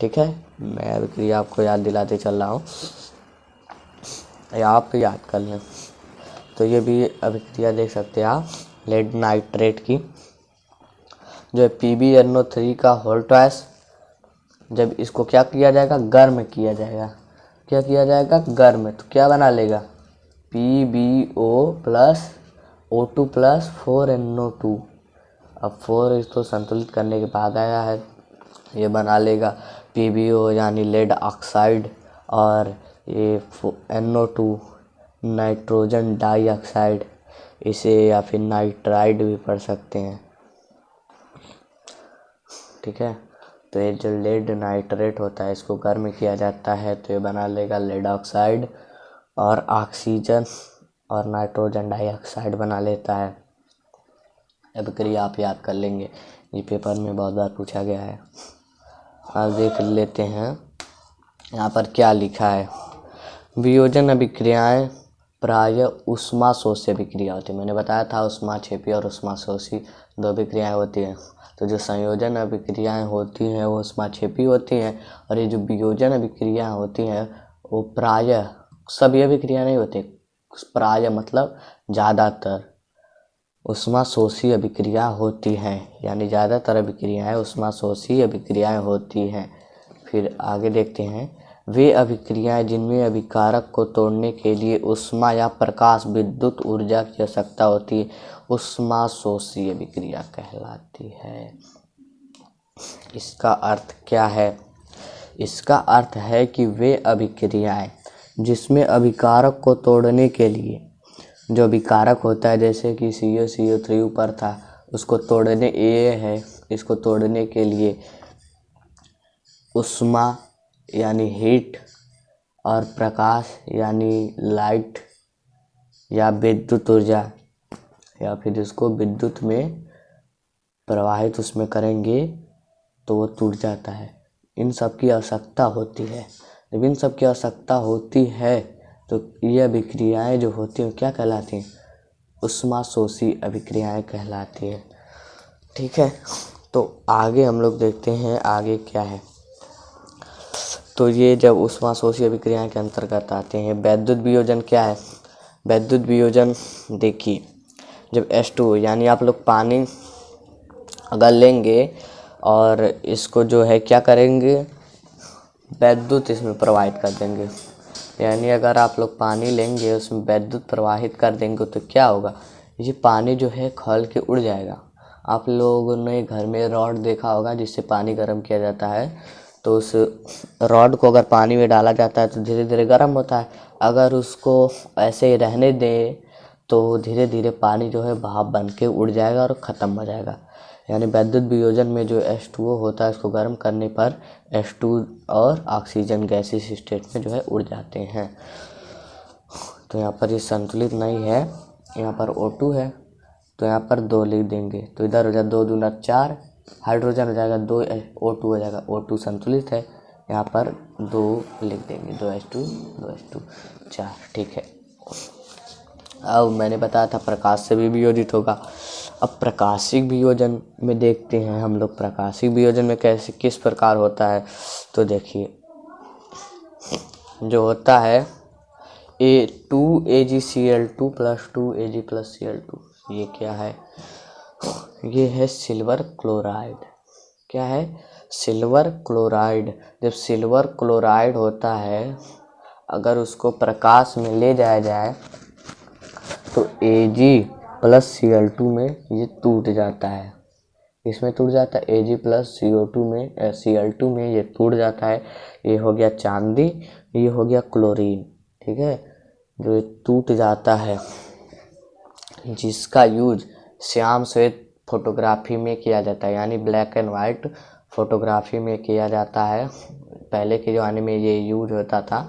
ठीक है, मैं अभिक्रिया आपको याद दिलाते चल रहा हूँ, या आप याद कर लें। तो ये भी अभिक्रिया देख सकते हैं आप लेड नाइट्रेट की, जो है PbNO3 का होल ट्वाइस। जब इसको क्या किया जाएगा, गर्म किया जाएगा। क्या किया जाएगा, गर्म। तो क्या बना लेगा, PbO plus O2 plus 4NO2। अब 4 इसको संतुलित करने के बाद आया है, ये बना लेगा PbO यानी लेड ऑक्साइड, और ये NO2 नाइट्रोजन डाइऑक्साइड, इसे या फिर नाइट्राइड भी पढ़ सकते हैं। ठीक है, तो ये जो लेड नाइट्रेट होता है इसको गर्म किया जाता है तो ये बना लेगा लेड ऑक्साइड, और ऑक्सीजन और नाइट्रोजन डाइऑक्साइड बना लेता है। अभिक्रिया आप याद कर लेंगे, ये पेपर में बहुत बार पूछा गया है। अब देख लेते हैं यहाँ पर क्या लिखा है। वियोजन अभिक्रियाएं प्रायः ऊष्माशोषी अभिक्रिया होती है। मैंने बताया था ऊष्माक्षेपी और ऊष्माशोषी दो अभिक्रियाएं होती हैं। तो जो संयोजन अभिक्रियाएं होती हैं वो ऊष्माक्षेपी होती हैं, और ये जो वियोजन अभिक्रियाएं होती हैं वो प्रायः, सभी अभिक्रिया नहीं होती, प्रायः मतलब ज़्यादातर ऊष्माशोषी अभिक्रिया होती हैं, यानी ज़्यादातर अभिक्रियाएं ऊष्माशोषी अभिक्रियाएं होती हैं। फिर आगे देखते हैं, वे अभिक्रियाएं जिनमें अभिकारक को तोड़ने के लिए ऊष्मा या प्रकाश विद्युत ऊर्जा की आवश्यकता होती है ऊष्माशोषी अभिक्रिया कहलाती है। इसका अर्थ क्या है, इसका अर्थ है कि वे अभिक्रियाएं जिसमें अभिकारक को तोड़ने के लिए, जो अभिकारक होता है जैसे कि CO3 ऊपर था, उसको तोड़ने, ये है, इसको तोड़ने के लिए ऊष्मा यानी हीट और प्रकाश यानी लाइट या विद्युत ऊर्जा, या फिर इसको विद्युत में प्रवाहित उसमें करेंगे तो वो टूट जाता है। इन सब की आवश्यकता होती है। जब इन सब की आवश्यकता होती है तो ये अभिक्रियाएं जो होती हैं क्या कहलाती हैं, ऊष्माशोषी अभिक्रियाएं कहलाती हैं। ठीक है, तो आगे हम लोग देखते हैं आगे क्या है। तो ये जब ऊष्माशोषी अभिक्रियाएं के अंतर्गत आते हैं, वैद्युत वियोजन क्या है। वैद्युत वियोजन देखिए, जब H2 यानी आप लोग पानी अगर लेंगे और इसको जो है क्या करेंगे, वैद्युत इसमें प्रवाहित कर देंगे। यानी अगर आप लोग पानी लेंगे उसमें वैद्युत प्रवाहित कर देंगे तो क्या होगा, ये पानी जो है खौल के उड़ जाएगा। आप लोगों ने घर में रॉड देखा होगा जिससे पानी गर्म किया जाता है, तो उस रॉड को अगर पानी में डाला जाता है तो धीरे धीरे गर्म होता है। अगर उसको ऐसे ही रहने दें तो धीरे धीरे पानी जो है भाप बन के उड़ जाएगा और ख़त्म हो जाएगा। यानी वैद्युत वियोजन में जो H2O होता है इसको गर्म करने पर H2 और ऑक्सीजन गैसीय स्टेट में जो है उड़ जाते हैं। तो यहाँ पर ये संतुलित नहीं है, यहाँ पर O2 है तो यहाँ पर 2 लिख देंगे, तो इधर हो जाए 2 दूना 4, हाइड्रोजन हो जाएगा 2, O2 हो जाएगा, O2 संतुलित है, यहाँ पर 2 लिख देंगे, 2H2 4। ठीक है, अब मैंने बताया था प्रकाश से भी वियोजित होगा। अब प्रकाशिक वियोजन में देखते हैं हम लोग, प्रकाशिक वियोजन में कैसे किस प्रकार होता है। तो देखिए, जो होता है A2AgCl2 plus 2Ag plus Cl2, ये क्या है, ये है सिल्वर क्लोराइड। क्या है, सिल्वर क्लोराइड। जब सिल्वर क्लोराइड होता है अगर उसको प्रकाश में ले जाया जाए तो Ag प्लस Cl2 में ये टूट जाता है, इसमें टूट जाता है Ag प्लस CO2 में Cl2 में ये टूट जाता है। ये हो गया चांदी, ये हो गया क्लोरीन। ठीक है, जो ये टूट जाता है जिसका यूज श्याम श्वेत फोटोग्राफी में किया जाता है, यानी ब्लैक एंड वाइट फोटोग्राफी में किया जाता है। पहले के ज़माने में ये यूज होता था,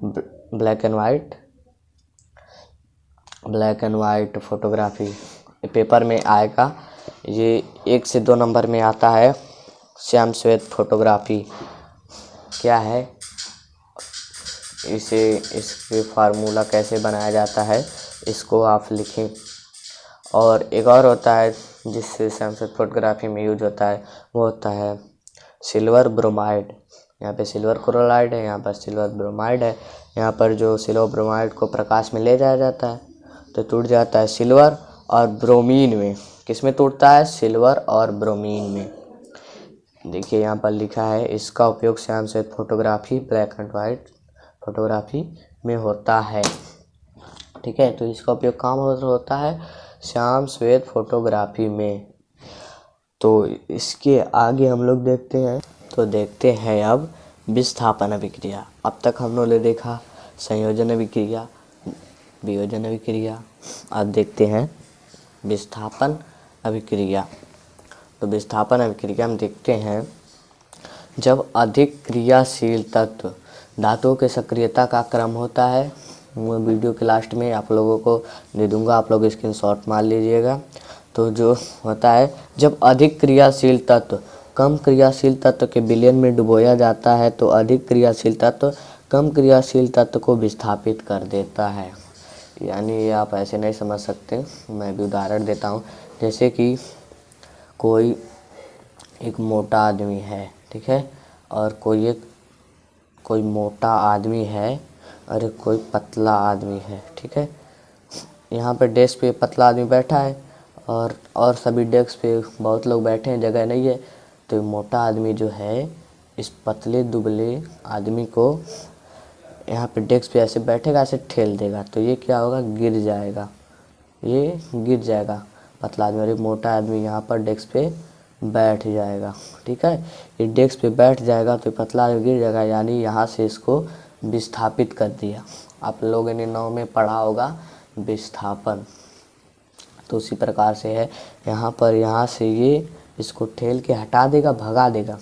black and white photography. Paper में आएगा, ये 1 से 2 नंबर में आता है, श्याम श्वेत फोटोग्राफी क्या है, इसके फार्मूला कैसे बनाया जाता है इसको आप लिखें। और एक और होता है जिससे श्याम श्वेत फोटोग्राफी में यूज होता है, वो होता है सिल्वर ब्रोमाइड, यहाँ पे सिल्वर क्लोराइड है, यहाँ पर सिल्वर ब्रोमाइड है। यहाँ पर जो सिल्वर ब्रोमाइड को प्रकाश में ले जाया जाता है तो टूट जाता है सिल्वर और ब्रोमीन में। किस में टूटता है? सिल्वर और ब्रोमीन में। देखिए यहाँ पर लिखा है इसका उपयोग श्याम श्वेत photography, black and white photography में होता है। ठीक है, तो इसका उपयोग कहाँ होता है? श्याम श्वेत फोटोग्राफी में। तो इसके आगे हम लोग देखते हैं, तो देखते हैं अब विस्थापन अभिक्रिया। अब तक हम लोगों ने देखा संयोजन अभिक्रिया, वियोजन अभिक्रिया, अब देखते हैं विस्थापन अभिक्रिया। तो विस्थापन अभिक्रिया में देखते हैं जब अधिक क्रियाशील तत्व धातुओं के सक्रियता का क्रम होता है। मैं वीडियो के लास्ट में आप लोगों को दे दूंगा, आप लोग स्क्रीनशॉट मार लीजिएगा। तो जो होता है जब अधिक क्रियाशील तत्व कम क्रियाशील तत्व के विलयन में डुबोया जाता है तो अधिक क्रियाशील तत्व कम क्रियाशील तत्व को विस्थापित कर देता है। यानी ये आप ऐसे नहीं समझ सकते, मैं भी उदाहरण देता हूँ। जैसे कि कोई एक मोटा आदमी है, ठीक है, और कोई मोटा आदमी है और कोई पतला आदमी है, ठीक है। यहाँ पर डेस्क पे पतला आदमी बैठा है और सभी डेस्क पे बहुत लोग बैठे हैं, जगह नहीं है। तो मोटा आदमी जो है इस पतले दुबले आदमी को यहाँ पे डेस्क पे ऐसे बैठेगा, ऐसे ठेल देगा, तो ये क्या होगा? गिर जाएगा, ये गिर जाएगा पतला आदमी। और एक मोटा आदमी यहाँ पर डेस्क पे बैठ जाएगा, ठीक है। ये डेस्क पे बैठ जाएगा तो पतला आदमी गिर जाएगा, यानी यहाँ से इसको विस्थापित कर दिया। आप लोगों ने 9 में पढ़ा होगा विस्थापन। तो उसी प्रकार से है यहाँ पर, यहाँ से ये इसको ठेल के हटा देगा, भगा देगा,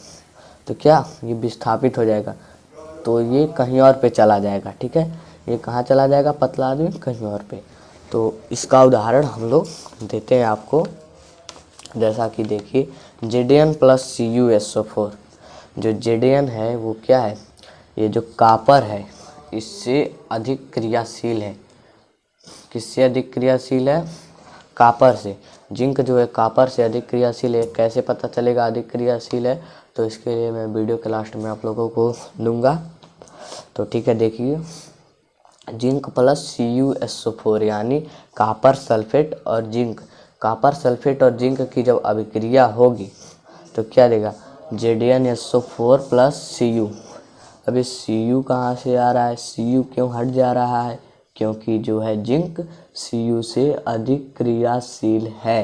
तो क्या ये विस्थापित हो जाएगा, तो ये कहीं और पे चला जाएगा, ठीक है। ये कहाँ चला जाएगा? पतला आदमी कहीं और पे। तो इसका उदाहरण हम लोग देते हैं आपको, जैसा कि देखिए Zn प्लस CuSO4। जो Zn है वो क्या है? ये जो कॉपर है इससे अधिक क्रियाशील है। किससे अधिक क्रियाशील है? कॉपर से। जिंक जो है कॉपर से अधिक क्रियाशील है। कैसे पता चलेगा अधिक क्रियाशील है? तो इसके लिए मैं वीडियो के लास्ट में आप लोगों को दूंगा। तो ठीक है, देखिए जिंक प्लस CuSO4 यानी कॉपर सल्फेट और जिंक। कॉपर सल्फेट और जिंक की जब अभिक्रिया होगी तो क्या देगा? ZnSO4 plus Cu। अभी Cu कहाँ से आ रहा है? Cu क्यों हट जा रहा है? क्योंकि जो है जिंक Cu से अधिक क्रियाशील है।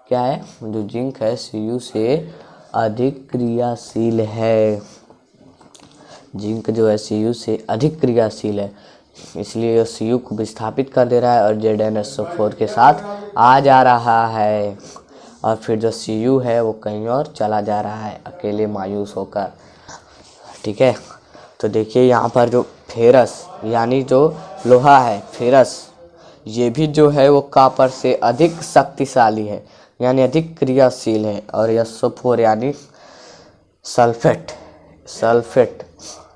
क्या है? जो जिंक है Cu से अधिक क्रियाशील है। जिंक जो है Cu से अधिक क्रियाशील है, इसलिए Cu को विस्थापित कर दे रहा है और ZnSO4 के साथ आ जा रहा है। और फिर जो Cu है वो कहीं और चला जा रहा है अकेले मायूस होकर, ठीक है। तो देखिए यहाँ पर जो फेरस यानी जो लोहा है फेरस, ये भी जो है वो कॉपर से अधिक शक्तिशाली है, यानी अधिक क्रियाशील है। और SO4 यानी सल्फेट,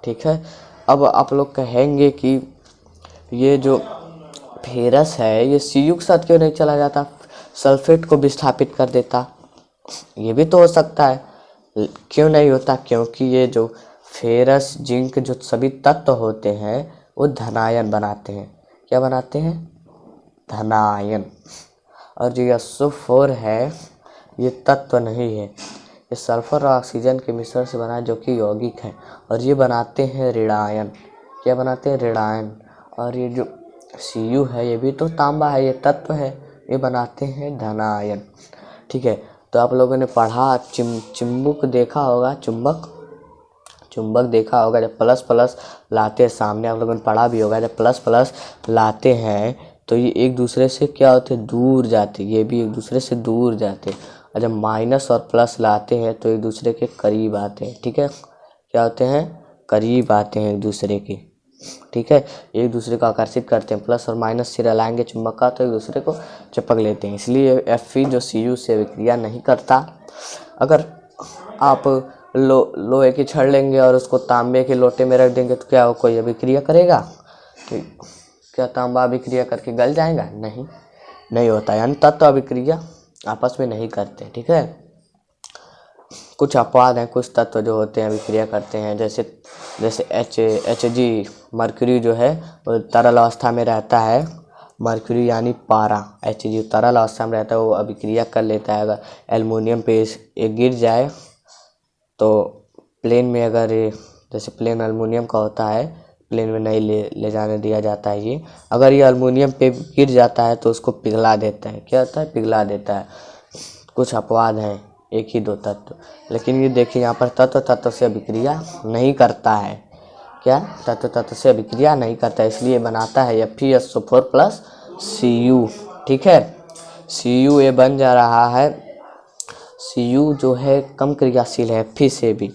ठीक है। अब आप लोग कहेंगे कि ये जो फेरस है ये Cu के साथ क्यों नहीं चला जाता, सल्फेट को विस्थापित कर देता? ये भी तो हो सकता है। क्यों नहीं होता? क्योंकि ये जो फेरस जिंक जो सभी तत्व होते हैं वो धनायन बनाते हैं। क्या बनाते हैं? धनायन। और जो SO4 है ये तत्व नहीं है, ये सल्फर और ऑक्सीजन के मिश्रण से बना है जो कि यौगिक है, और ये बनाते हैं ऋणायन। क्या बनाते हैं? ऋणायन। और ये जो Cu है ये भी तो तांबा है, ये तत्व है, ये बनाते हैं धनायन, ठीक है। तो आप लोगों ने पढ़ा चुंबक देखा होगा, चुंबक देखा होगा। जब प्लस प्लस लाते हैं, सामने आप लोगों ने पढ़ा भी होगा, जब प्लस प्लस लाते हैं तो ये एक दूसरे से क्या होते हैं? दूर जाते, ये भी एक दूसरे से दूर जाते। और जब माइनस और प्लस लाते हैं तो एक दूसरे के करीब आते हैं, ठीक है। क्या होते हैं? करीब आते हैं एक दूसरे के, ठीक है। एक दूसरे को आकर्षित करते हैं। प्लस और माइनस सिरा लाएंगे चुंबक का तो एक दूसरे को चिपक लेते हैं। इसलिए Fe जो Cu से अभिक्रिया नहीं करता। अगर आप लोहे की छड़ लेंगे और उसको तांबे के लोटे में रख देंगे तो क्या वो कोई अभिक्रिया करेगा? तो क्या तांबा अभिक्रिया करके गल जाएगा? नहीं होता। यानी तत्व अभिक्रिया आपस में नहीं करते, ठीक है। कुछ अपवाद हैं, कुछ तत्व जो होते हैं अभिक्रिया करते हैं, जैसे Hg मर्क्यूरी जो है वो तरल अवस्था में रहता है, मर्क्यूरी यानी पारा Hg तरल अवस्था में रहता है, वो अभिक्रिया कर लेता है। अगर एल्युमिनियम पे ये गिर जाए तो प्लेन में, अगर जैसे प्लेन एल्युमिनियम का होता है, प्लेन में नहीं ले जाने दिया जाता है ये, अगर ये एल्युमिनियम पे गिर जाता है तो उसको पिघला देता है। क्या होता है? पिघला देता है। कुछ अपवाद हैं, एक ही दो तत्व, लेकिन ये देखिए यहाँ पर तत्व से अभिक्रिया नहीं करता है। क्या? तत्व से अभिक्रिया नहीं करता है, इसलिए बनाता है FeSO4 प्लस Cu। ठीक है, Cu ये बन जा रहा है। Cu जो है कम क्रियाशील है Fe से भी।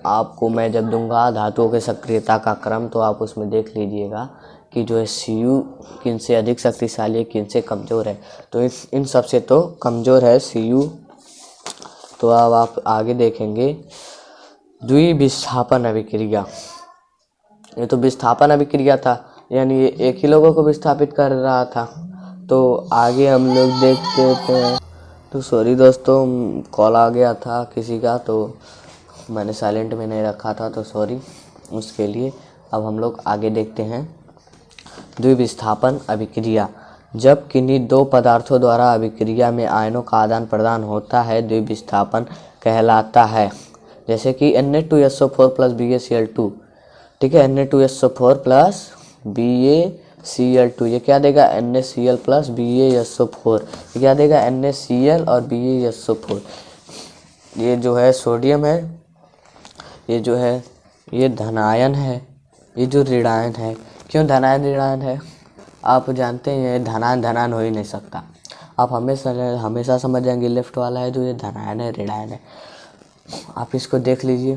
आपको मैं जब दूंगा धातुओं के सक्रियता का क्रम, तो आप उसमें देख लीजिएगा कि जो है Cu किन से अधिक शक्तिशाली है, किन से कमज़ोर है। तो इन सब से तो कमज़ोर है Cu। तो अब आप आगे देखेंगे द्विविस्थापन अभिक्रिया। ये तो विस्थापन अभिक्रिया था, यानी ये एक ही लोगों को विस्थापित कर रहा था। तो आगे हम लोग देखते हैं। तो सॉरी दोस्तों, कॉल आ गया था किसी का, तो मैंने साइलेंट में नहीं रखा था, तो सॉरी उसके लिए। अब हम लोग आगे देखते हैं द्विविस्थापन अभिक्रिया। जब किन्हीं दो पदार्थों द्वारा अभिक्रिया में आयनों का आदान प्रदान होता है, द्विविस्थापन कहलाता है। जैसे कि Na2SO4 प्लस BaCl2। ठीक है, Na2SO4 प्लस BaCl2, ये क्या देगा? NaCl plus BaSO4। ये क्या देगा? NaCl और BaSO4। ये जो है सोडियम है, ये जो है ये धनायन है, ये जो ऋणायन है। क्यों धनायन ऋणायन है? आप जानते हैं धनायन धनायन हो ही नहीं सकता। आप हमेशा समझ जाएंगे लेफ्ट वाला है जो ये धनायन है ऋणायन है। आप इसको देख लीजिए,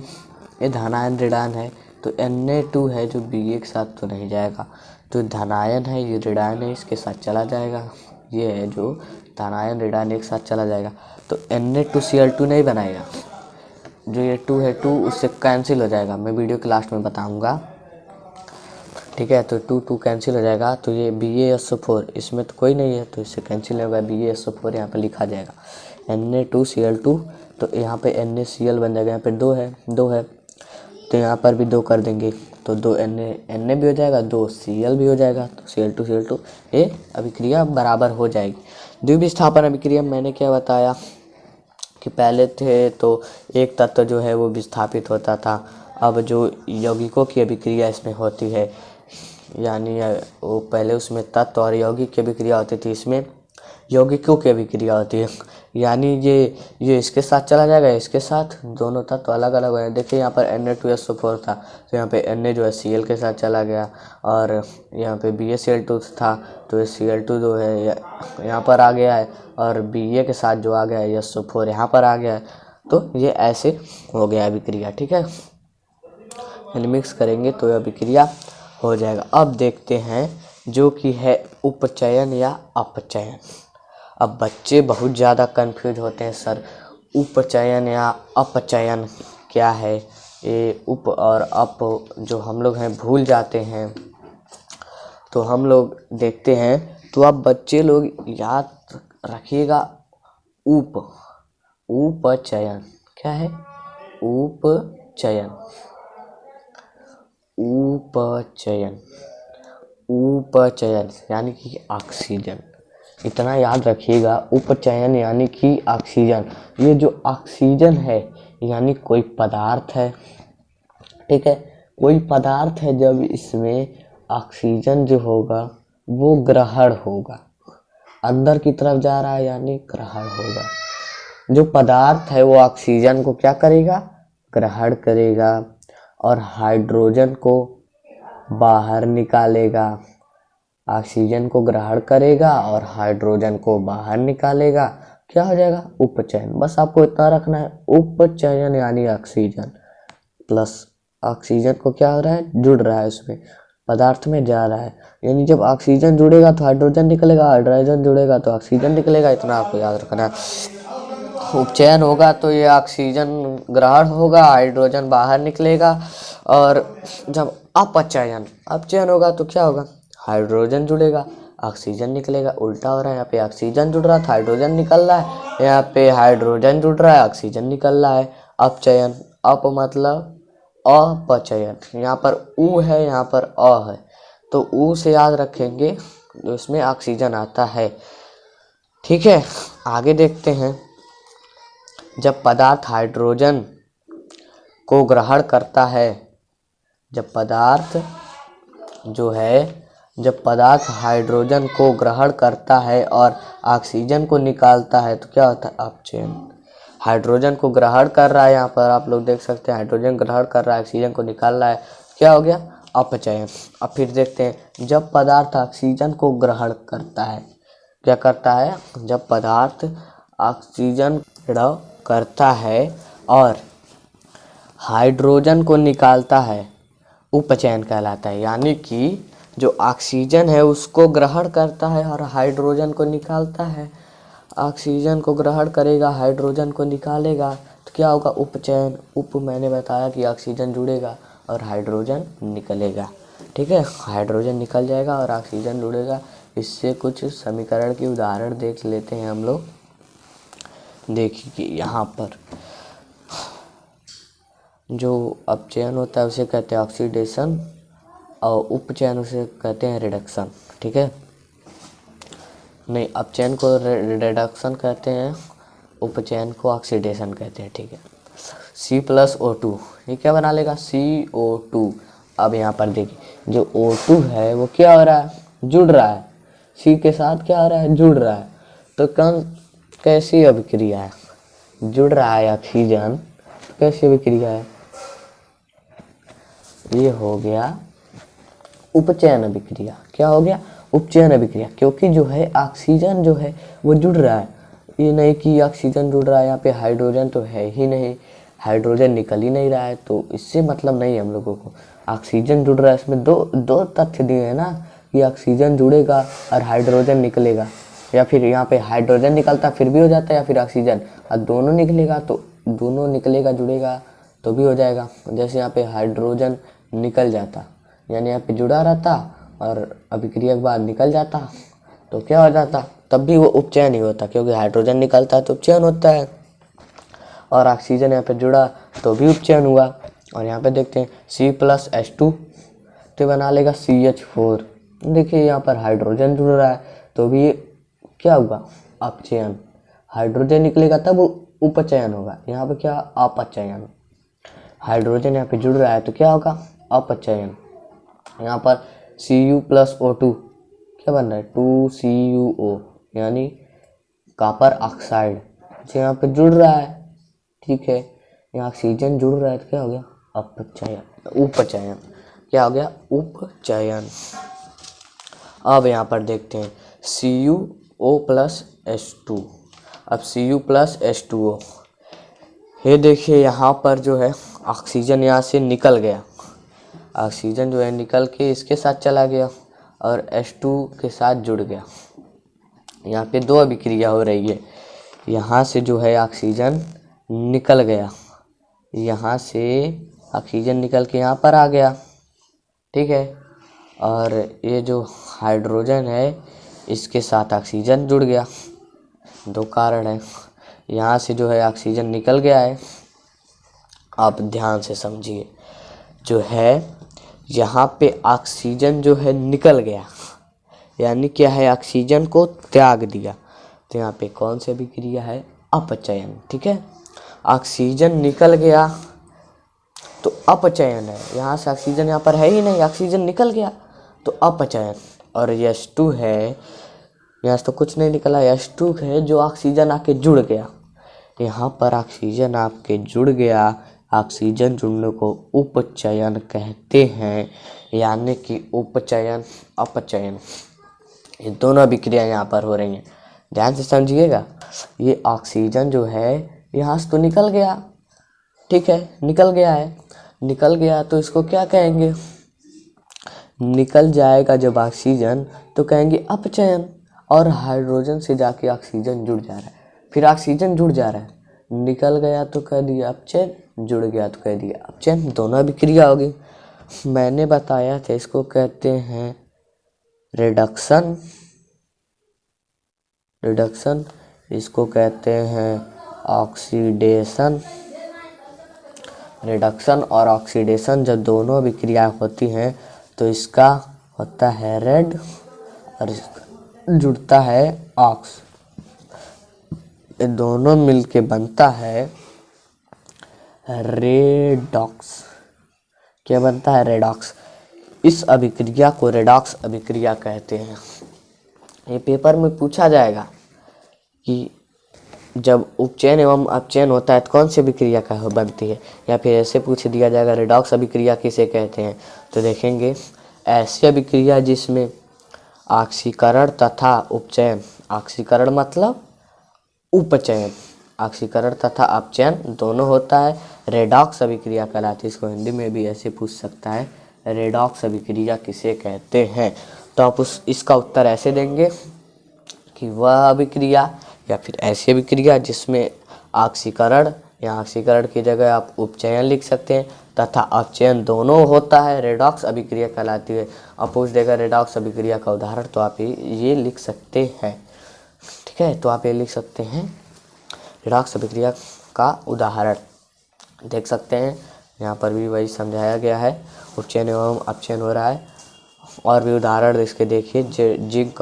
ये धनायन ऋणायन है, तो Na2 है जो Ba के साथ तो नहीं जाएगा, तो धनायन है ये ऋणायन है, इसके साथ चला जाएगा। ये है जो धनायन ऋणायन एक साथ चला जाएगा, तो Na2Cl2 नहीं बनाएगा। जो ये 2 है 2 उससे कैंसिल हो जाएगा, मैं वीडियो के लास्ट में बताऊंगा। ठीक है, तो 2 2 कैंसिल हो जाएगा, तो ये BaSO4 इसमें तो कोई नहीं है, तो इससे कैंसिल होगा, BaSO4 यहाँ पे लिखा जाएगा। Na2Cl2, तो यहाँ पे NaCl बन जाएगा, यहाँ पे 2 है, तो यहाँ पर भी 2 कर देंगे, तो 2 Na भी हो जाएगा, 2 Cl भी हो जाएगा, तो Cl2 ये अभिक्रिया बराबर हो जाएगी। द्विविस्थापन अभिक्रिया मैंने क्या बताया कि पहले थे तो एक तत्व जो है वो विस्थापित होता था। अब जो यौगिकों की अभिक्रिया इसमें होती है, यानी वो पहले उसमें तत्व और यौगिक की अभिक्रिया होती थी, इसमें यौगिकों की अभिक्रिया होती है। यानी ये इसके साथ चला जाएगा, इसके साथ, दोनों तत्व अलग अलग हो। देखिए यहाँ पर Na2SO4 था, तो यहाँ पे Na जो है Cl के साथ चला गया, और यहाँ पे BaCl2 था, तो Cl2 जो है यहाँ पर आ गया है, और Ba के साथ जो आ गया है SO4 यहाँ पर आ गया है। तो ये ऐसे हो गया अभिक्रिया। ठीक है, यानी मिक्स करेंगे तो अभिक्रिया हो जाएगा। अब देखते हैं जो कि है उपचयन या अपचयन। अब बच्चे बहुत ज़्यादा कंफ्यूज होते हैं, सर उपचयन या अपचयन क्या है? ये उप और अप जो हम लोग हैं भूल जाते हैं, तो हम लोग देखते हैं। तो अब बच्चे लोग याद रखिएगा, उपचयन क्या है? उपचयन, उपचयन यानी कि ऑक्सीजन। इतना याद रखिएगा, उपचयन यानी कि ऑक्सीजन। ये जो ऑक्सीजन है यानी कोई पदार्थ है। ठीक है, कोई पदार्थ है, जब इसमें ऑक्सीजन जो होगा वो ग्रहण होगा, अंदर की तरफ जा रहा है यानी ग्रहण होगा। जो पदार्थ है वो ऑक्सीजन को क्या करेगा? ग्रहण करेगा, और हाइड्रोजन को बाहर निकालेगा। ऑक्सीजन को ग्रहण करेगा और हाइड्रोजन को बाहर निकालेगा। क्या हो जाएगा? उपचयन। बस आपको इतना रखना है, उपचयन यानी ऑक्सीजन प्लस ऑक्सीजन को क्या हो रहा है? जुड़ रहा है, उसमें पदार्थ में जा रहा है। यानी जब ऑक्सीजन जुड़ेगा तो हाइड्रोजन निकलेगा, हाइड्रोजन जुड़ेगा तो ऑक्सीजन निकलेगा। इतना आपको याद रखना है। उपचयन होगा तो ये ऑक्सीजन ग्रहण होगा, हाइड्रोजन बाहर निकलेगा। और जब अपचयन होगा तो क्या होगा? हाइड्रोजन जुड़ेगा, ऑक्सीजन निकलेगा। उल्टा हो रहा है, यहाँ पे ऑक्सीजन जुड़ रहा था, हाइड्रोजन निकल रहा है, यहाँ पे हाइड्रोजन जुड़ रहा है, ऑक्सीजन निकल रहा है। अपचयन, अप मतलब अपचयन, यहाँ पर उ है, यहाँ पर अ है, तो उ से याद रखेंगे तो इसमें ऑक्सीजन आता है। ठीक है, आगे देखते हैं। जब पदार्थ हाइड्रोजन को ग्रहण करता है, जब पदार्थ हाइड्रोजन को ग्रहण करता है और ऑक्सीजन को निकालता है तो क्या होता है? अपचयन। हाइड्रोजन को ग्रहण कर रहा है, यहाँ पर आप लोग देख सकते हैं हाइड्रोजन ग्रहण कर रहा है, ऑक्सीजन को निकाल रहा है, क्या हो गया? अपचयन। अब फिर देखते हैं, जब पदार्थ ऑक्सीजन को ग्रहण करता है, क्या करता है? जब पदार्थ ऑक्सीजन ग्रहण करता है और हाइड्रोजन को निकालता है, उपचयन कहलाता है। यानी कि जो ऑक्सीजन है उसको ग्रहण करता है और हाइड्रोजन को निकालता है, ऑक्सीजन को ग्रहण करेगा, हाइड्रोजन को निकालेगा, तो क्या होगा? उपचयन। उप मैंने बताया कि ऑक्सीजन जुड़ेगा और हाइड्रोजन निकलेगा। ठीक है, हाइड्रोजन निकल जाएगा और ऑक्सीजन जुड़ेगा। इससे कुछ समीकरण की उदाहरण देख लेते हैं हम लोग। देखिए कि यहाँ पर जो अपचयन होता है उसे कहते हैं ऑक्सीडेशन और उपचयन उसे कहते हैं रिडक्शन। ठीक है, नहीं, अपचयन को रिडक्शन कहते हैं, उपचयन को ऑक्सीडेशन कहते हैं। ठीक है, C+O2 ये क्या बना लेगा? CO2। अब यहाँ पर देखिए, जो O2 है वो क्या हो रहा है? जुड़ रहा है, C के साथ क्या हो रहा है? जुड़ रहा है। तो कैसी अभिक्रिया है? जुड़ रहा है ऑक्सीजन, कैसी अभिक्रिया है? ये हो गया उपचयन अभिक्रिया। क्या हो गया? उपचयन अभिक्रिया, क्योंकि जो है ऑक्सीजन जो है वो जुड़ रहा है। ये नहीं कि ऑक्सीजन जुड़ रहा है, यहाँ पे हाइड्रोजन तो है ही नहीं, हाइड्रोजन निकल ही नहीं रहा है, तो इससे मतलब नहीं है हम लोगों को। ऑक्सीजन जुड़ रहा है, इसमें दो तथ्य दिए हैं ना, कि ऑक्सीजन जुड़ेगा और हाइड्रोजन निकलेगा, या फिर यहाँ पे हाइड्रोजन निकलता फिर भी हो जाता है, या फिर ऑक्सीजन, और दोनों निकलेगा तो दोनों निकलेगा जुड़ेगा तो भी हो जाएगा। जैसे यहाँ पे हाइड्रोजन निकल जाता, यानी यहाँ पे जुड़ा रहता और अभिक्रिया के बाद निकल जाता, तो क्या हो जाता? तब भी वो उपचयन ही होता, क्योंकि हाइड्रोजन निकलता है तो उपचयन होता है, और ऑक्सीजन यहाँ पे जुड़ा तो भी उपचयन हुआ। और यहाँ पे देखते हैं C+H2 तो बना लेगा CH4। देखिए यहाँ पर हाइड्रोजन जुड़ रहा है तो भी क्या होगा? अपचयन। हाइड्रोजन निकलेगा तब उपचयन होगा, यहाँ पे क्या? अपचयन। हाइड्रोजन यहाँ पे जुड़ रहा है तो क्या होगा? अपचयन। यहाँ पर Cu+O2 क्या बन रहा है? 2CuO, यानी कॉपर ऑक्साइड यहाँ पे जुड़ रहा है। ठीक है, यहाँ ऑक्सीजन जुड़ रहा है तो क्या हो गया? अपचयन, उपचयन। क्या हो गया? उपचयन। अब यहाँ पर देखते हैं CuO+H2। अब Cu+H2O, ये देखिए यहाँ पर जो है ऑक्सीजन यहाँ से निकल गया, ऑक्सीजन जो है निकल के इसके साथ चला गया और H2 के साथ जुड़ गया। यहाँ पे दो अभिक्रिया हो रही है, यहाँ से जो है ऑक्सीजन निकल गया, यहाँ से ऑक्सीजन निकल के यहाँ पर आ गया। ठीक है, और ये जो हाइड्रोजन है इसके साथ ऑक्सीजन जुड़ गया। दो कारण है, यहाँ से जो है ऑक्सीजन निकल गया है। आप ध्यान से समझिए, जो है यहाँ पे ऑक्सीजन जो है निकल गया, यानी क्या है? ऑक्सीजन को त्याग दिया, तो यहाँ पे कौन सी अभिक्रिया है? अपचयन। ठीक है, ऑक्सीजन निकल गया तो अपचयन है, यहाँ से ऑक्सीजन यहाँ पर है ही नहीं, ऑक्सीजन निकल गया तो अपचयन। और H2 है, यहाँ से तो कुछ नहीं निकला, H2 है जो ऑक्सीजन आके जुड़ गया, यहाँ पर ऑक्सीजन आपके जुड़ गया, ऑक्सीजन जुड़ने को उपचयन कहते हैं, यानी कि उपचयन अपचयन, ये दोनों अभिक्रिया यहाँ पर हो रही हैं। ध्यान से समझिएगा, ये ऑक्सीजन जो है यहाँ से तो निकल गया, ठीक है, निकल गया है, निकल गया तो इसको क्या कहेंगे? निकल जाएगा जब ऑक्सीजन तो कहेंगे अपचयन, और हाइड्रोजन से जाके ऑक्सीजन जुड़ जा रहा है, फिर ऑक्सीजन जुड़ जा रहा है, निकल गया तो कह दिया अपचयन, जुड़ गया तो कह दिया अपचयन, दोनों अभिक्रिया होगी। मैंने बताया था इसको कहते हैं रिडक्शन रिडक्शन, इसको कहते हैं ऑक्सीडेशन। रिडक्शन और ऑक्सीडेशन जब दोनों अभिक्रिया होती हैं तो इसका होता है रेड और जुड़ता है ऑक्स। ये दोनों मिलके बनता है रेडॉक्स। क्या बनता है? रेडॉक्स। इस अभिक्रिया को रेडॉक्स अभिक्रिया कहते हैं। ये पेपर में पूछा जाएगा कि जब उपचयन एवं अपचयन होता है तो कौन सी अभिक्रिया का बनती है, या फिर ऐसे पूछ दिया जाएगा रेडॉक्स अभिक्रिया किसे कहते हैं। तो देखेंगे ऐसी अभिक्रिया जिसमें ऑक्सीकरण तथा उपचयन, ऑक्सीकरण मतलब उपचयन, ऑक्सीकरण तथा अपचयन दोनों होता है, रेडॉक्स अभिक्रिया कहलाती है। इसको हिंदी में भी ऐसे पूछ सकता है, रेडॉक्स अभिक्रिया किसे कहते हैं। तो आप इसका उत्तर ऐसे देंगे कि वह अभिक्रिया या फिर ऐसी अभिक्रिया जिसमें ऑक्सीकरण या ऑक्सीकरण की जगह आप उपचयन लिख सकते हैं तथा अपचयन दोनों होता है, रेडॉक्स अभिक्रिया कहलाती है। अब पूछ देगा रेडॉक्स अभिक्रिया का उदाहरण, तो आप ये लिख सकते हैं। ठीक है, तो आप ये लिख सकते हैं रेडॉक्स अभिक्रिया का उदाहरण देख सकते हैं। यहाँ पर भी वही समझाया गया है, उपचयन एवं अपचयन हो रहा है। और भी उदाहरण इसके देखिए, जिंक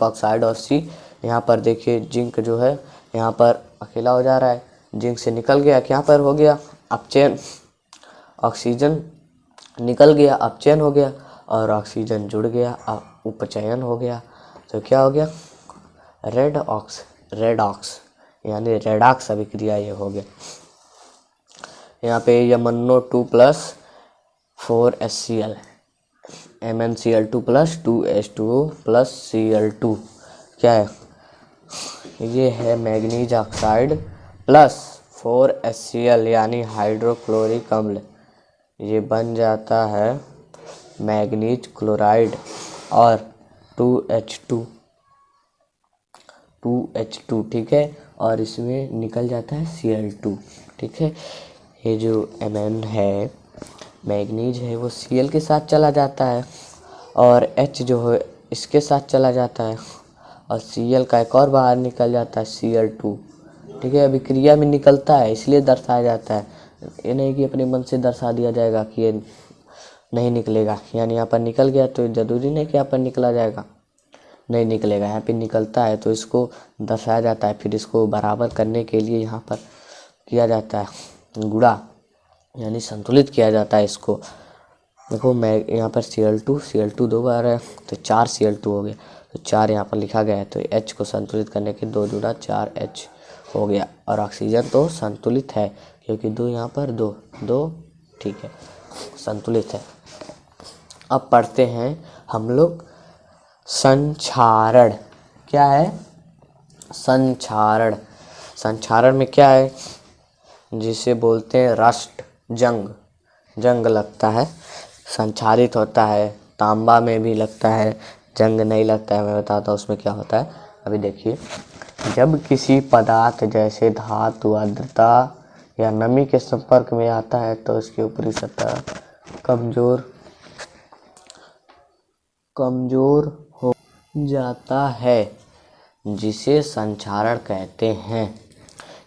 ऑक्साइड और सी। यहाँ पर देखिए जिंक जो है यहाँ पर अकेला हो जा रहा है, जिंक से निकल गया, क्या पर हो गया अपचयन, ऑक्सीजन निकल गया अपचयन हो गया, और ऑक्सीजन जुड़ गया उपचयन हो गया। तो क्या हो गया? रेडॉक्स यानी रेडॉक्स अभिक्रिया ये हो गया। यहाँ पे MnO 2+4HCl, MnCl2 + 2H2O + Cl2 क्या है? ये है मैग्नीज ऑक्साइड प्लस 4HCl यानी हाइड्रोक्लोरिक अम्ल, ये बन जाता है मैग्नीज क्लोराइड, और 2H2 ठीक है, और इसमें निकल जाता है Cl2। ठीक है, ये जो Mn है मैग्नीज है वो Cl के साथ चला जाता है, और H जो है इसके साथ चला जाता है, और Cl का एक और बाहर निकल जाता है Cl2। ठीक है, अभिक्रिया में निकलता है इसलिए दर्शाया जाता है, ये नहीं कि अपने मन से दर्शा दिया जाएगा कि ये नहीं निकलेगा। यानी यहाँ पर निकल गया तो ज़रूरी नहीं कि यहाँ पर निकला जाएगा, नहीं निकलेगा, यहाँ पे निकलता है तो इसको दर्शाया जाता है। फिर इसको बराबर करने के लिए यहाँ पर किया जाता है गुणा, यानी संतुलित किया जाता है इसको। देखो मैं यहाँ पर Cl2 दो बार है तो 4 Cl2 हो गया, तो 4 यहाँ पर लिखा गया है, तो H को संतुलित करने के 2 × 4H हो गया। और ऑक्सीजन तो संतुलित है क्योंकि 2 यहाँ पर 2 ठीक है, संतुलित है। अब पढ़ते हैं हम लोग संक्षारण। क्या है? संक्षारण। संक्षारण में क्या है? जिसे बोलते हैं रस्ट, जंग लगता है, संक्षारित होता है। तांबा में भी लगता है, जंग नहीं लगता है। मैं बताता हूँ उसमें क्या होता है। अभी देखिए, जब किसी पदार्थ जैसे धातु आर्द्रता या नमी के संपर्क में आता है तो उसकी ऊपरी सतह कमजोर हो जाता है, जिसे संक्षारण कहते हैं।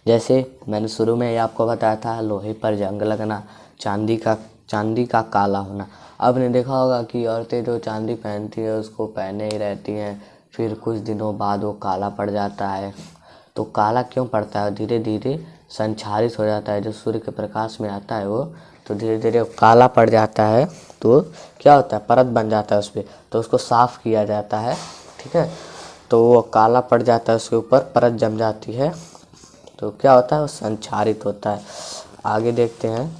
जैसे मैंने शुरू में ही आपको बताया था, लोहे पर जंग लगना, चांदी का काला होना। आपने देखा होगा कि औरतें जो चांदी पहनती है उसको पहने ही रहती हैं, फिर कुछ दिनों बाद वो काला पड़ जाता है। तो काला क्यों पड़ता है? धीरे धीरे संक्षारित हो जाता है, जो सूर्य के प्रकाश में आता है वो, तो धीरे धीरे काला पड़ जाता है। तो क्या होता है? परत बन जाता है उस पर, तो उसको साफ़ किया जाता है। ठीक है, तो वो काला पड़ जाता है, उसके ऊपर परत जम जाती है, तो क्या होता है? वो संक्षारित होता है। आगे देखते हैं,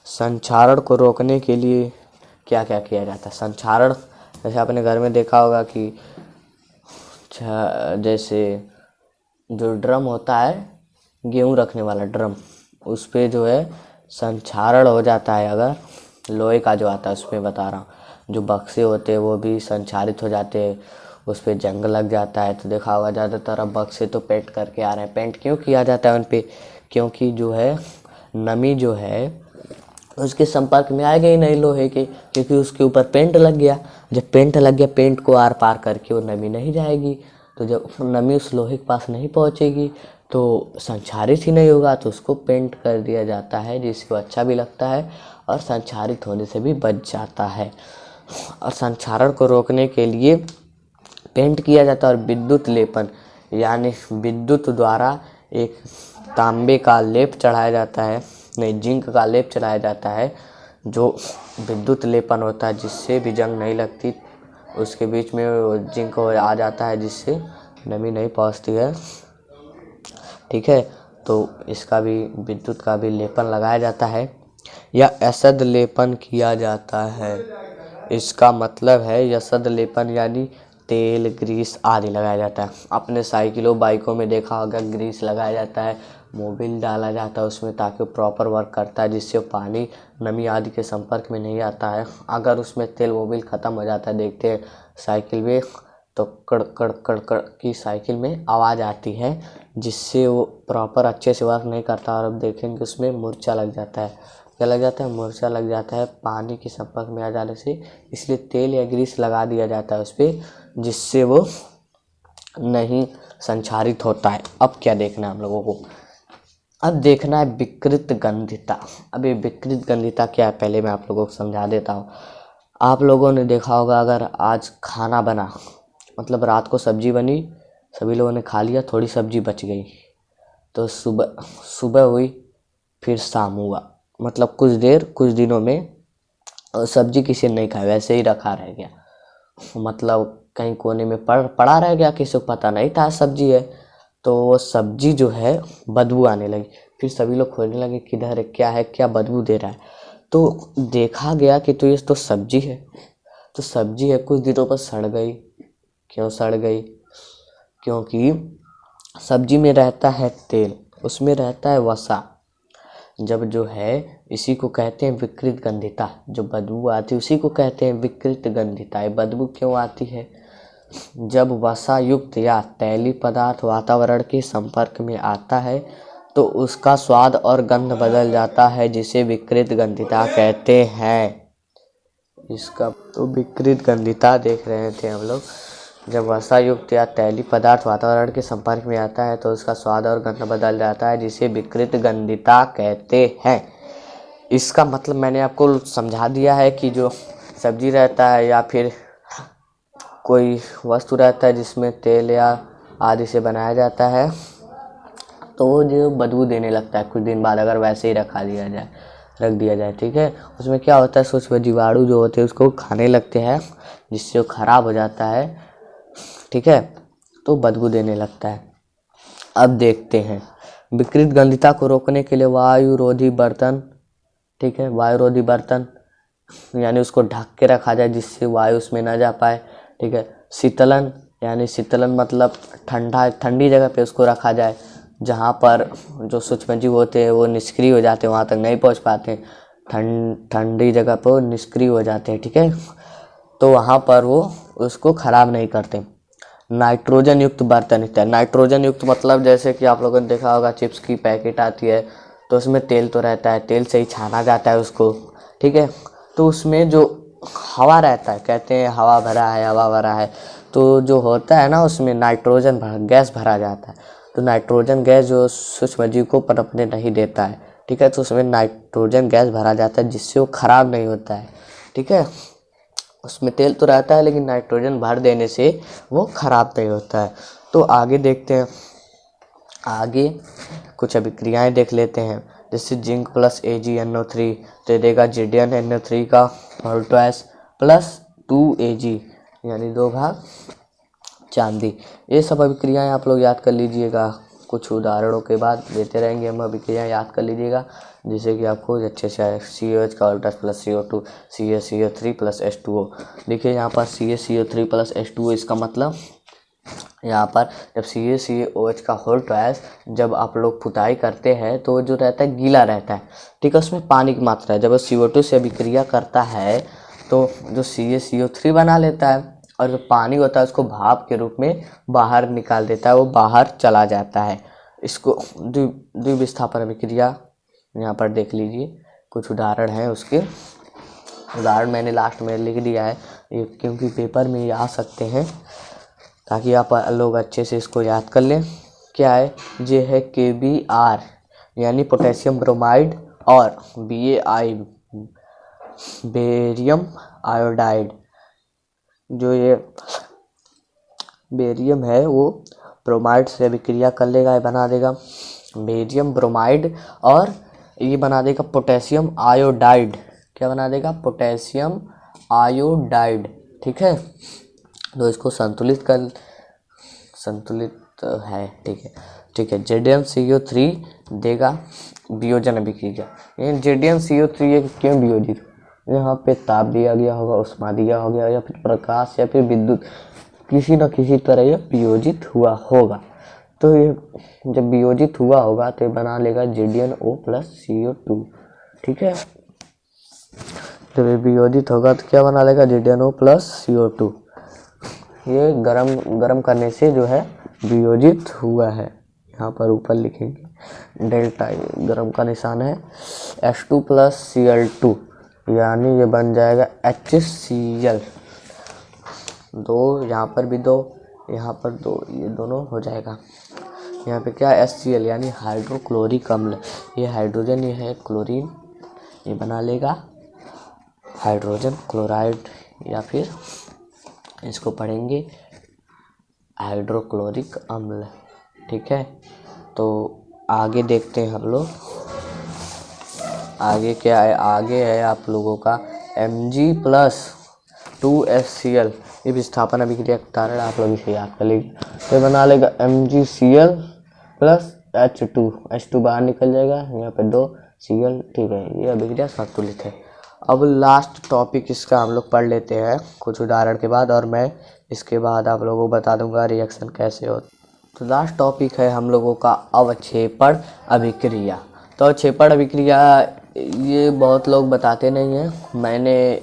संक्षारण को रोकने के लिए क्या क्या किया जाता है। संक्षारण जैसे आपने घर में देखा होगा कि जैसे जो ड्रम होता है, गेहूँ रखने वाला ड्रम, उस पर जो है संक्षारण हो जाता है। अगर लोहे का जो आता है उसमें बता रहा हूँ, जो बक्से होते हैं वो भी संक्षारित हो जाते हैं, उस पर जंग लग जाता है। तो देखा होगा ज़्यादातर अब बक्से तो पेंट करके आ रहे हैं। पेंट क्यों किया जाता है उन पर? क्योंकि जो है नमी जो है उसके संपर्क में आएगा ही नहीं लोहे के, क्योंकि उसके ऊपर पेंट लग गया। जब पेंट लग गया, पेंट को आर पार करके वो नमी नहीं जाएगी। तो जब नमी उस लोहे के पास नहीं पहुंचेगी तो संक्षारित ही नहीं होगा, तो उसको पेंट कर दिया जाता है, जिससे वो अच्छा भी लगता है और संक्षारित होने से भी बच जाता है। और संक्षारण को रोकने के लिए पेंट किया जाता है। और विद्युत लेपन यानी विद्युत द्वारा एक तांबे का लेप चढ़ाया जाता है, नहीं जिंक का लेप चढ़ाया जाता है, जो विद्युत लेपन होता है, जिससे भी जंग नहीं लगती। उसके बीच में जिंक आ जाता है, जिससे नमी नहीं पहुंचती है। ठीक है, तो इसका भी विद्युत का भी लेपन लगाया जाता है या असद लेपन किया जाता है। इसका मतलब है यसद लेपन यानी तेल ग्रीस आदि लगाया जाता है। अपने साइकिलों बाइकों में देखा होगा ग्रीस लगाया जाता है, मोबिल डाला जाता है उसमें, ताकि वो प्रॉपर वर्क करता है, जिससे पानी नमी आदि के संपर्क में नहीं आता है। अगर उसमें तेल मोबिल ख़त्म हो जाता है, देखते हैं साइकिल में, तो कड़ कड़ कड़ कड़ की साइकिल में आवाज़ आती है, जिससे वो प्रॉपर अच्छे से वर्क नहीं करता। और अब देखेंगे उसमें मूर्छा लग जाता है। क्या लग जाता है? मूर्छा लग जाता है पानी के संपर्क में आ जाने से। इसलिए तेल या ग्रीस लगा दिया जाता है उस पर, जिससे वो नहीं संक्षारित होता है। अब क्या देखना है हम लोगों को? अब देखना है विकृत गंधिता। अब ये विकृत गंधिता क्या है, पहले मैं आप लोगों को समझा देता हूँ। आप लोगों ने देखा होगा, अगर आज खाना बना, मतलब रात को सब्जी बनी, सभी लोगों ने खा लिया, थोड़ी सब्जी बच गई, तो सुबह हुई, फिर शाम हुआ, मतलब कुछ दिनों में सब्जी किसी ने नहीं खाई, वैसे ही रखा रह गया, मतलब कहीं कोने में पड़ा रह गया, किसी को पता नहीं था सब्जी है, तो वो सब्जी जो है बदबू आने लगी। फिर सभी लोग खोजने लगे किधर है, क्या बदबू दे रहा है। तो देखा गया कि तो ये तो सब्जी है, तो सब्जी है कुछ दिनों पर सड़ गई। क्यों सड़ गई? क्योंकि सब्जी में रहता है तेल, उसमें रहता है वसा। जब जो है इसी को कहते हैं विकृत गंधिता, जो बदबू आती है उसी को कहते हैं विकृत गंधिता। ये बदबू क्यों आती है? जब वसा युक्त या तैलीय पदार्थ वातावरण के संपर्क में आता है तो उसका स्वाद और गंध बदल जाता है, जिसे विकृत गंधिता कहते हैं। इसका तो विकृत गंधिता देख रहे थे हम लोग। जब वसा युक्त या तैलीय पदार्थ वातावरण के संपर्क में आता है तो उसका स्वाद और गंध बदल जाता है, जिसे विकृत गंधिता कहते हैं। इसका मतलब मैंने आपको समझा दिया है कि जो सब्जी रहता है या फिर कोई वस्तु रहता है जिसमें तेल या आदि से बनाया जाता है, तो वो जो बदबू देने लगता है कुछ दिन बाद, अगर वैसे ही रख दिया जाए। ठीक है, उसमें क्या होता है, सूक्ष्म जीवाणु जो होते हैं उसको खाने लगते हैं, जिससे वो खराब हो जाता है। ठीक है, तो बदबू देने लगता है। अब देखते हैं विकृत गंधिता को रोकने के लिए वायुरोधी बर्तन, ठीक है, वायुरोधी बर्तन यानी उसको ढक के रखा जाए, जिससे वायु उसमें ना जा पाए। ठीक है, शीतलन यानी शीतलन मतलब ठंडी जगह पे उसको रखा जाए, जहाँ पर जो सूक्ष्मजीव होते हैं वो निष्क्रिय हो जाते हैं, वहाँ तक नहीं पहुँच पाते, ठंडी जगह पर वो निष्क्रिय हो जाते हैं। ठीक है, तो वहाँ पर वो उसको ख़राब नहीं करते। नाइट्रोजन युक्त बर्तन, नाइट्रोजन युक्त मतलब जैसे कि आप लोगों ने देखा होगा चिप्स की पैकेट आती है, तो उसमें तेल तो रहता है, तेल से ही छाना जाता है उसको। ठीक है, तो उसमें जो हवा रहता है, कहते हैं हवा भरा है, तो जो होता है ना उसमें नाइट्रोजन गैस भरा जाता है। तो नाइट्रोजन गैस जो सूक्ष्मजीव को पनपने नहीं देता है। ठीक है, तो उसमें नाइट्रोजन गैस भरा जाता है, जिससे वो खराब नहीं होता है। ठीक है, उसमें तेल तो रहता है लेकिन नाइट्रोजन भर देने से वो खराब नहीं होता है। तो आगे देखते हैं, आगे कुछ अभिक्रियाएं देख लेते हैं। जैसे जिंक प्लस AgNO3 दे देगा ZnNO3 का वोल्टॉस प्लस 2Ag यानी 2 भाग चांदी। ये सब अभिक्रियाएं आप लोग याद कर लीजिएगा, कुछ उदाहरणों के बाद देते रहेंगे हम अभिक्रियाएं, याद कर लीजिएगा, जिससे कि आपको अच्छे से आए। COH का वोल्टॉस plus CO2 CaCO3 plus H2O। देखिए यहाँ पर CaCO3 प्लस H2O, इसका मतलब यहाँ पर जब CaCOH का वोल्टॉस जब आप लोग पुताई करते हैं तो जो रहता है गीला रहता है। ठीक है, उसमें पानी की मात्रा है, जब वो CO2 से अभिक्रिया करता है तो जो CaCO3 बना लेता है, और जो पानी होता है उसको भाप के रूप में बाहर निकाल देता है, वो बाहर चला जाता है। इसको द्विविस्थापन अभिक्रिया यहाँ पर देख लीजिए, कुछ उदाहरण हैं उसके। उदाहरण मैंने लास्ट में लिख दिया है ये, क्योंकि पेपर में ये आ सकते हैं, ताकि आप लोग अच्छे से इसको याद कर लें। क्या है, ये है KBr यानी पोटेशियम ब्रोमाइड, और BaI बेरियम आयोडाइड। जो ये बेरियम है वो ब्रोमाइड से अभिक्रिया कर लेगा, बना देगा बेरियम ब्रोमाइड, और ये बना देगा पोटेशियम आयोडाइड। क्या बना देगा? Potassium iodide. ठीक है, तो इसको संतुलित है। ठीक है। ZnCO3 देगा वियोजन अभिक्रिया। ये ZnCO3 क्यों वियोजित? यहाँ पे ताप दिया गया होगा, उष्मा दिया होगा, या फिर प्रकाश या फिर विद्युत, किसी न किसी तरह ये वियोजित हुआ होगा। तो ये जब वियोजित हुआ होगा तो ये बना लेगा ZnO+CO2। ठीक है, जब ये वियोजित होगा तो क्या बना लेगा? ZnO+CO2। ये गरम करने से जो है वियोजित हुआ है। यहाँ पर ऊपर लिखेंगे डेल्टा, गरम का निशान है। H2+Cl2 यानी ये बन जाएगा HCl। दो यहाँ पर भी दो, यहाँ पर दो, ये दोनों हो जाएगा। यहाँ पे क्या HCl यानी हाइड्रोक्लोरिक अम्ल। ये हाइड्रोजन, ये है क्लोरीन, ये बना लेगा हाइड्रोजन क्लोराइड, या फिर इसको पढ़ेंगे हाइड्रोक्लोरिक अम्ल। ठीक है, तो आगे देखते हैं हम लोग। आगे क्या है? आगे है आप लोगों का Mg+2HCl। ये विस्थापन अभिक्रिया का कारण आप लोग इसे याद कर लीजिए। तो बना लेगा MgCl+H2। H2 बाहर निकल जाएगा, यहाँ पे 2 Cl। ठीक है, ये अभिक्रिया संतुलित है। अब लास्ट टॉपिक इसका हम लोग पढ़ लेते हैं कुछ उदाहरण के बाद, और मैं इसके बाद आप लोगों को बता दूंगा रिएक्शन कैसे होता। तो लास्ट टॉपिक है हम लोगों का अवक्षेपण अभिक्रिया। तो अवक्षेपण अभिक्रिया ये बहुत लोग बताते नहीं हैं। मैंने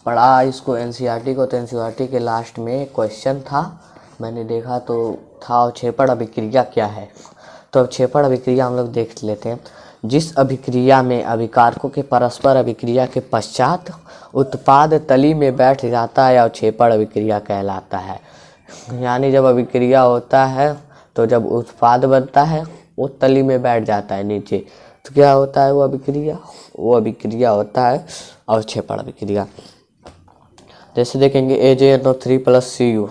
पढ़ा इसको NCERT को, तो NCERT के लास्ट में क्वेश्चन था, मैंने देखा तो था अवक्षेपण अभिक्रिया क्या है। तो अवक्षेपण अभिक्रिया हम लोग देख लेते हैं। जिस अभिक्रिया में अभिकारकों के परस्पर अभिक्रिया के पश्चात उत्पाद तली में बैठ जाता है, अवक्षेपण अभिक्रिया कहलाता है। यानी जब अभिक्रिया होता है तो जब उत्पाद बनता है वो तली में बैठ जाता है नीचे, तो क्या होता है? वो अभिक्रिया होता है अवक्षेपण अभिक्रिया। जैसे देखेंगे AgNO3+Cu।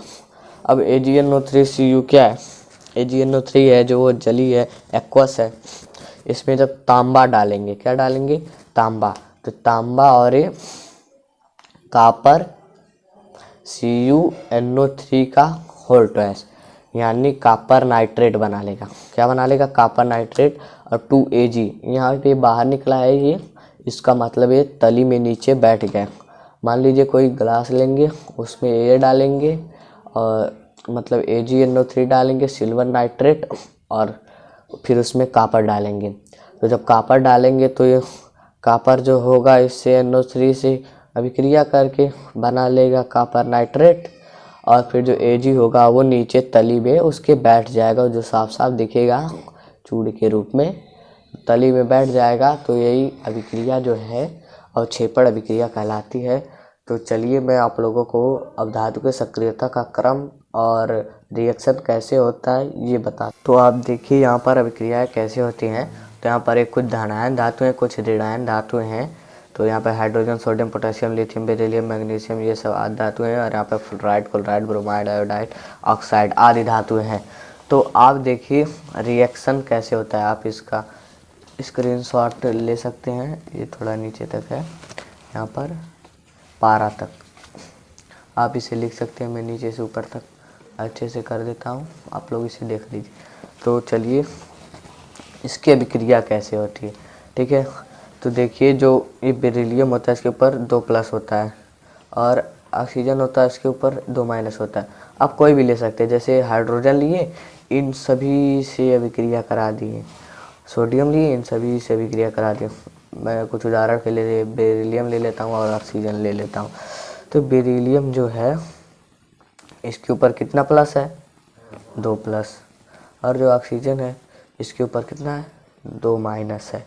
अब AgNO3Cu क्या है? AgNO3 है जो वो जली है, एक्वस है। इसमें जब तांबा डालेंगे, क्या डालेंगे? तांबा। तो तांबा और ये कॉपर CuNO3 का होल ट्वाइस यानी कॉपर नाइट्रेट बना लेगा। क्या बना लेगा? Copper nitrate. और 2Ag यहाँ पे बाहर निकला है ये, इसका मतलब ये तली में नीचे बैठ गया। मान लीजिए कोई ग्लास लेंगे, उसमें एयर डालेंगे, और मतलब AgNO3 डालेंगे, सिल्वर नाइट्रेट, और फिर उसमें कॉपर डालेंगे। तो जब कॉपर डालेंगे तो ये कॉपर जो होगा इससे NO3 से अभिक्रिया करके बना लेगा कॉपर नाइट्रेट, और फिर जो Ag होगा वो नीचे तली में उसके बैठ जाएगा, जो साफ साफ दिखेगा चूड़ के रूप में तली में बैठ जाएगा। तो यही अभिक्रिया जो है अवक्षेपण अभिक्रिया कहलाती है। तो चलिए मैं आप लोगों को अवधातु के सक्रियता का क्रम और रिएक्शन कैसे होता है ये बता। तो आप देखिए यहाँ पर अभिक्रियाएं कैसे होती हैं। तो यहाँ पर एक कुछ धनायन धातु हैं, कुछ ऋणायन धातु हैं। तो यहाँ पर hydrogen, sodium, potassium, lithium, beryllium, magnesium, ये सब आदि धातु हैं। और यहाँ पर fluoride, chloride, bromide, iodide, oxide आदि धातु हैं। तो आप देखिए रिएक्शन कैसे होता है। आप इसका स्क्रीनशॉट ले सकते हैं, ये थोड़ा नीचे तक है, यहाँ पर 12 तक आप इसे लिख सकते हैं। मैं नीचे से ऊपर तक अच्छे से कर देता हूँ, आप लोग इसे देख लीजिए। तो चलिए इसकी अभिक्रिया कैसे होती है। ठीक है, तो देखिए जो ये बेरिलियम होता है इसके ऊपर 2+ होता है, और ऑक्सीजन होता है इसके ऊपर 2- होता है। आप कोई भी ले सकते हैं, जैसे हाइड्रोजन लिए, इन सभी से अभिक्रिया करा दिए, सोडियम लिए, इन सभी से अभिक्रिया करा दिए। मैं कुछ उदाहरण के लिए बेरिलियम ले लेता हूँ और ऑक्सीजन ले लेता हूँ। तो बेरिलियम जो है इसके ऊपर कितना प्लस है? 2+। और जो ऑक्सीजन है इसके ऊपर कितना है? 2- है।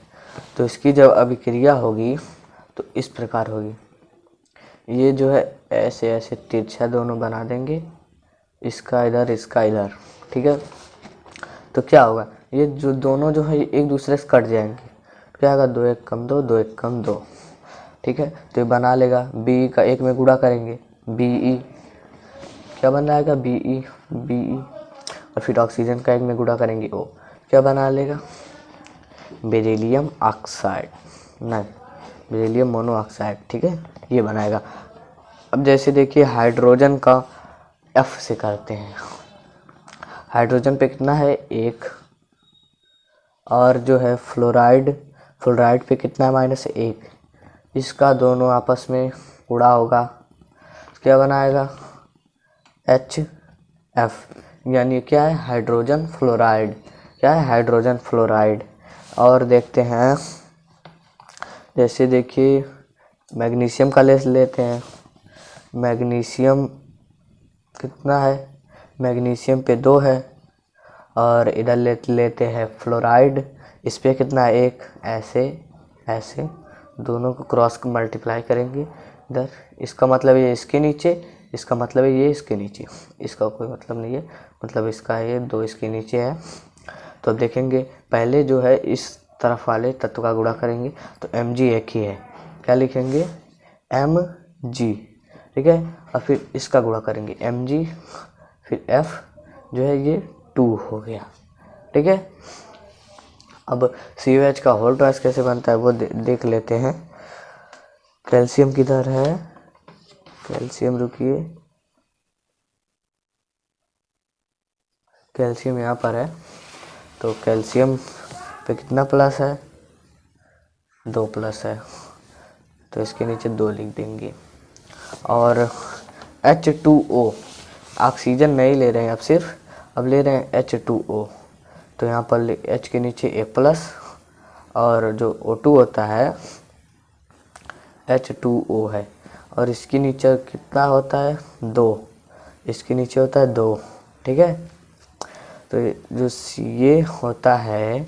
तो इसकी जब अभिक्रिया होगी तो इस प्रकार होगी। ये जो है ऐसे ऐसे तिरछा दोनों बना देंगे, इसका इधर इसका इधर, ठीक है। तो क्या होगा, ये जो दोनों जो है एक दूसरे से कट जाएंगे। क्या होगा, 2 1 कम 2, 2 1 कम 2, ठीक है। तो ये बना लेगा, बी का एक में गुणा करेंगे, बी क्या बन जाएगा, बी और फिर ऑक्सीजन का एक में गुणा करेंगे, ओ क्या बना लेगा, बेरिलियम ऑक्साइड, नहीं बेरिलियम मोनोऑक्साइड, ठीक है, ये बनाएगा। अब जैसे देखिए हाइड्रोजन का F से करते हैं, हाइड्रोजन पे कितना है 1, और जो है फ्लोराइड पे कितना है -1, इसका दोनों आपस में गुणा होगा, क्या बनाएगा HF, यानी क्या है हाइड्रोजन फ्लोराइड, क्या है हाइड्रोजन फ्लोराइड। और देखते हैं, जैसे देखिए मैग्नीशियम का लेते हैं, मैग्नीशियम कितना है, मैग्नीशियम पे 2 है, और इधर लेते हैं फ्लोराइड, इस पे कितना है 1, ऐसे दोनों को क्रॉस मल्टीप्लाई करेंगे इधर, इसका मतलब ये इसके नीचे, इसका मतलब है ये इसके नीचे, इसका कोई मतलब नहीं है, मतलब इसका ये 2 इसके नीचे है। तो अब देखेंगे, पहले जो है इस तरफ वाले तत्व का गुणा करेंगे, तो Mg एक ही है, क्या लिखेंगे Mg, ठीक है। और फिर इसका गुणा करेंगे Mg, फिर F जो है ये 2 हो गया, ठीक है। अब COH का होल ट्वाइस कैसे बनता है वो देख लेते हैं। कैल्शियम किधर है, कैल्शियम रुकिए, कैल्शियम यहाँ पर है, तो कैल्शियम पे कितना प्लस है, 2 प्लस है, तो इसके नीचे 2 लिख देंगे। और H2O, ऑक्सीजन नहीं ले रहे हैं अब सिर्फ, अब ले रहे हैं H2O, तो यहाँ पर H के नीचे A+, और जो O2 होता है H2O है, और इसके नीचे कितना होता है 2, इसके नीचे होता है 2, ठीक है। तो जो ये होता है,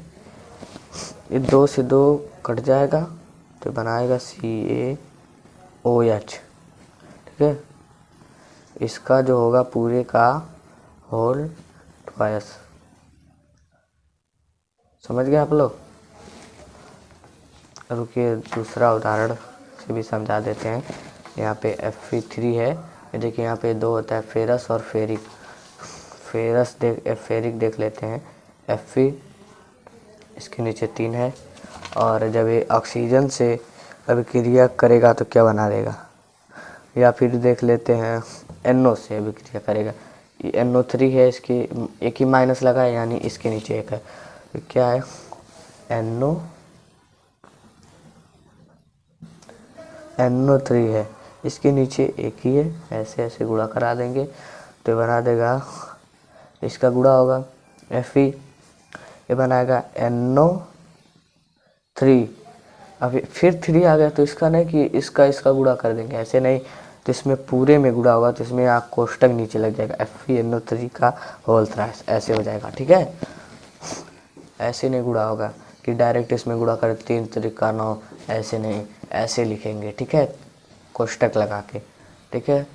ये 2 से 2 कट जाएगा, तो बनाएगा CaOH, ठीक है। इसका जो होगा पूरे का होल ट्वाइस, समझ गए आप लोग। रुकिए दूसरा उदाहरण से भी समझा देते हैं। यहाँ पे Fe3 है, ये देखिए यहाँ पे 2 होता है फेरस और फेरिक, फेरिक देख लेते हैं, Fe इसके नीचे 3 है, और जब ये ऑक्सीजन से अभिक्रिया करेगा तो क्या बना देगा, या फिर देख लेते हैं NO से अभिक्रिया करेगा, ये NO3 है, इसके एक ही माइनस लगा है, यानी इसके नीचे 1 है, तो क्या है NO3 है, इसके नीचे 1 ही है, ऐसे ऐसे गुणा करा देंगे तो बना देगा, इसका गुणा होगा Fe, ये बनाएगा NO3, अभी फिर 3 आ गया, तो इसका नहीं कि इसका गुणा कर देंगे, ऐसे नहीं, तो इसमें पूरे में गुणा होगा, तो इसमें आप कोष्टक नीचे लग जाएगा, FeNO3 का होल थ्राइस, ऐसे हो जाएगा, ठीक है। ऐसे नहीं गुणा होगा कि डायरेक्ट इसमें गुणा कर 3 तरीका 9, ऐसे नहीं, ऐसे लिखेंगे, ठीक है, कोष्टक लगा के, ठीक है।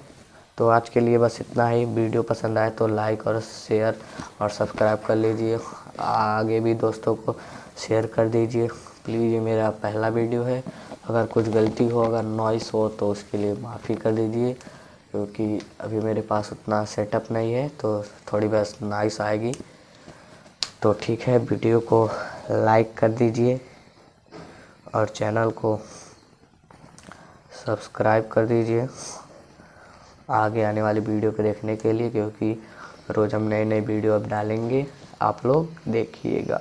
तो आज के लिए बस इतना ही। वीडियो पसंद आए तो लाइक और शेयर और सब्सक्राइब कर लीजिए, आगे भी दोस्तों को शेयर कर दीजिए प्लीज़। ये मेरा पहला वीडियो है, अगर कुछ गलती हो, अगर नॉइस हो तो उसके लिए माफ़ी कर दीजिए, क्योंकि अभी मेरे पास उतना सेटअप नहीं है, तो थोड़ी बस नॉइस आएगी। तो ठीक है, वीडियो को लाइक कर दीजिए और चैनल को सब्सक्राइब कर दीजिए आगे आने वाली वीडियो को देखने के लिए, क्योंकि रोज़ हम नए वीडियो अब डालेंगे, आप लोग देखिएगा।